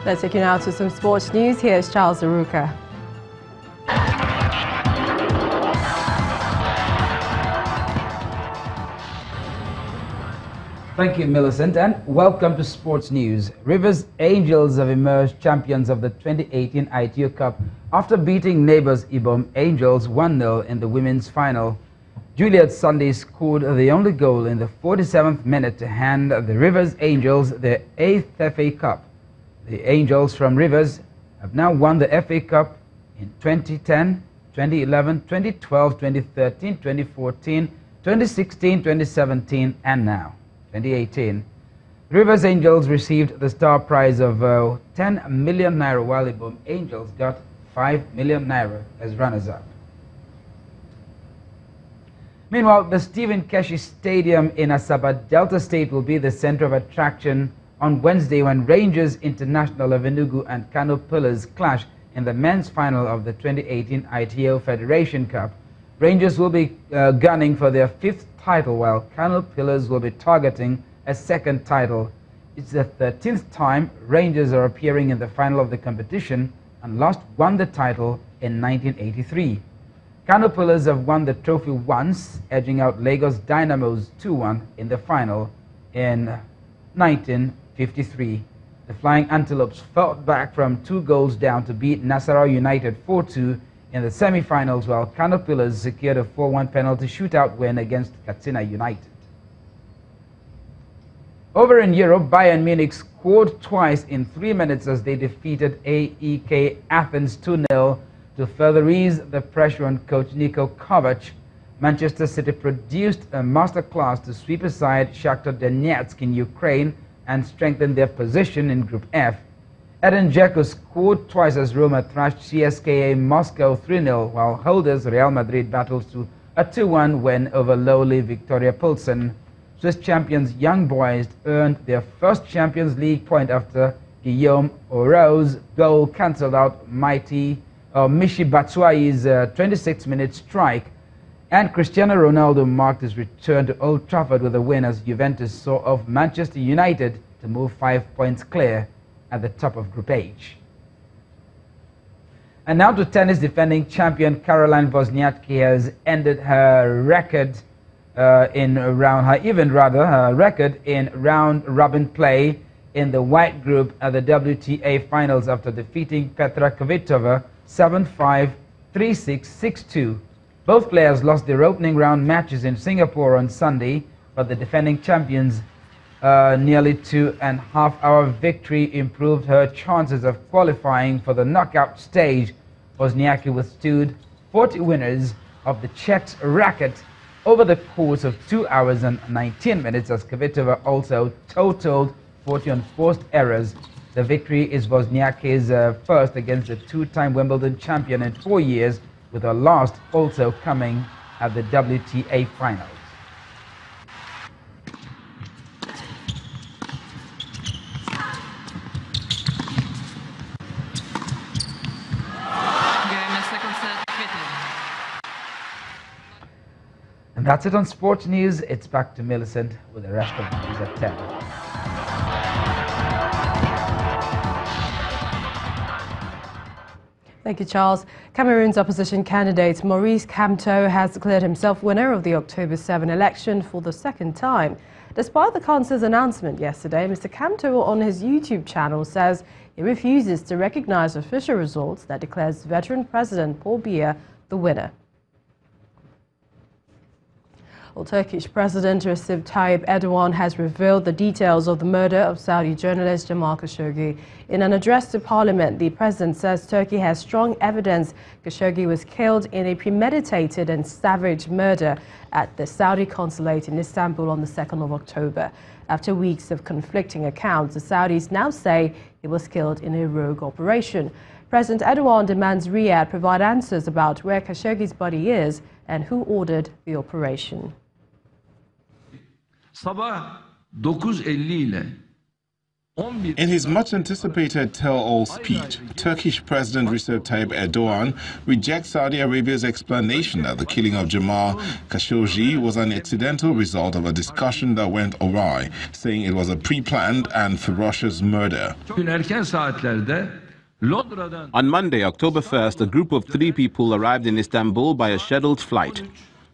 Let's take you now to some sports news. Here's Charles Aruka. Thank you, Millicent, and welcome to Sports News. Rivers Angels have emerged champions of the 2018 AITEO Cup after beating neighbours Ibom Angels 1-0 in the women's final. Juliet Sunday scored the only goal in the 47th minute to hand the Rivers Angels their 8th FA Cup. The Angels from Rivers have now won the FA Cup in 2010, 2011, 2012, 2013, 2014, 2016, 2017 and now 2018. Rivers Angels received the star prize of 10 million naira, while Ibom Angels got 5 million naira as runners-up. Meanwhile, the Stephen Keshi Stadium in Asaba, Delta State will be the center of attraction on Wednesday when Rangers International of Enugu and Kano Pillars clash in the men's final of the 2018 AITEO Federation Cup. Rangers will be gunning for their 5th title, while Kano Pillars will be targeting a 2nd title. It's the 13th time Rangers are appearing in the final of the competition and last won the title in 1983. Kano Pillars have won the trophy once, edging out Lagos Dynamos 2-1 in the final in 1953. The Flying Antelopes fought back from 2 goals down to beat Nasarawa United 4-2 in the semi-finals, while Kano Pillars secured a 4-1 penalty shootout win against Katsina United. Over in Europe, Bayern Munich scored twice in 3 minutes as they defeated AEK Athens 2-0 to further ease the pressure on coach Niko Kovac. Manchester City produced a masterclass to sweep aside Shakhtar Donetsk in Ukraine and strengthen their position in Group F. Edin Dzeko scored twice as Roma thrashed CSKA Moscow 3-0, while holders Real Madrid battled to a 2-1 win over lowly Victoria Pilsen. Swiss champions Young Boys earned their first Champions League point after Guillaume Aureau's goal cancelled out Michi Batshuayi's 26-minute strike. And Cristiano Ronaldo marked his return to Old Trafford with a win as Juventus saw off Manchester United to move 5 points clear at the top of Group H. And now to tennis. Defending champion Caroline Wozniacki has ended her record in round robin play in the white group at the WTA finals after defeating Petra Kvitova 7-5, 3-6, 6-2. Both players lost their opening round matches in Singapore on Sunday, but the defending champions nearly 2.5-hour victory improved her chances of qualifying for the knockout stage. Wozniacki withstood 40 winners of the Czech's racket over the course of 2 hours and 19 minutes as Kvitova also totaled 40 unforced errors. The victory is Wozniacki's first against the 2-time Wimbledon champion in 4 years, with her last also coming at the WTA finals. And that's it on Sports News. It's back to Millicent with the rest of the news at 10. Thank you, Charles. Cameroon's opposition candidate Maurice Kamto has declared himself winner of the October 7 election for the 2nd time. Despite the council's announcement yesterday, Mr. Kamto on his YouTube channel says he refuses to recognize official results that declares veteran President Paul Biya the winner. Well, Turkish President Recep Tayyip Erdogan has revealed the details of the murder of Saudi journalist Jamal Khashoggi. In an address to Parliament, the president says Turkey has strong evidence Khashoggi was killed in a premeditated and savage murder at the Saudi consulate in Istanbul on the 2nd of October. After weeks of conflicting accounts, the Saudis now say he was killed in a rogue operation. President Erdogan demands Riyadh provide answers about where Khashoggi's body is and who ordered the operation. Sabah 9:50 ile In his much-anticipated tell-all speech, Turkish President Recep Tayyip Erdogan rejects Saudi Arabia's explanation that the killing of Jamal Khashoggi was an accidental result of a discussion that went awry, saying it was a pre-planned and ferocious murder. On Monday, October 1st, a group of 3 people arrived in Istanbul by a scheduled flight.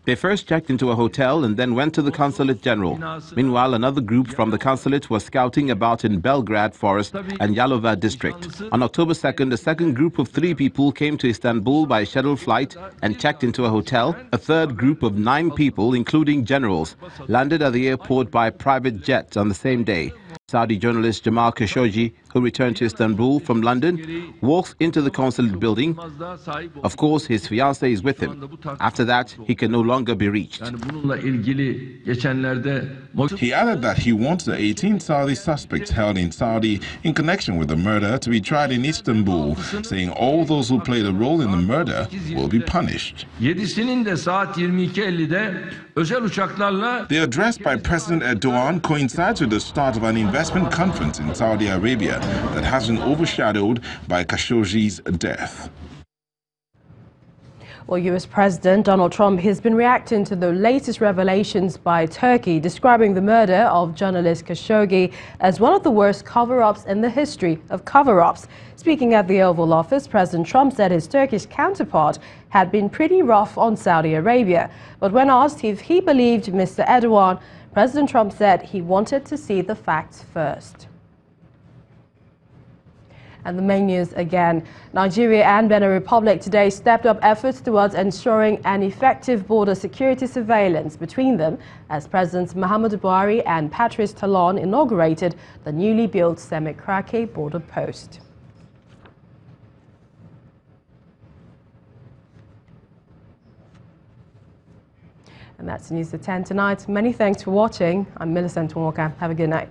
They first checked into a hotel and then went to the Consulate General. Meanwhile, another group from the consulate was scouting about in Belgrade Forest and Yalova district. On October 2nd, a second group of 3 people came to Istanbul by scheduled flight and checked into a hotel. A third group of 9 people, including generals, landed at the airport by private jet on the same day. Saudi journalist Jamal Khashoggi, who returned to Istanbul from London, walks into the consulate building. Of course, his fiancée is with him. After that, he can no longer be reached. He added that he wants the 18 Saudi suspects held in Saudi in connection with the murder to be tried in Istanbul, saying all those who played a role in the murder will be punished. The address by President Erdogan coincides with the start of an investment conference in Saudi Arabia that has been overshadowed by Khashoggi's death. Well, U.S. President Donald Trump has been reacting to the latest revelations by Turkey, describing the murder of journalist Khashoggi as one of the worst cover-ups in the history of cover-ups. Speaking at the Oval Office, President Trump said his Turkish counterpart had been pretty rough on Saudi Arabia. But when asked if he believed Mr. Erdogan, President Trump said he wanted to see the facts first. And the main news again. Nigeria and Benin Republic today stepped up efforts towards ensuring an effective border security surveillance between them as Presidents Muhammadu Buhari and Patrice Talon inaugurated the newly built Semikrake border post. And that's News at 10 tonight. Many thanks for watching. I'm Millicent Walker. Have a good night.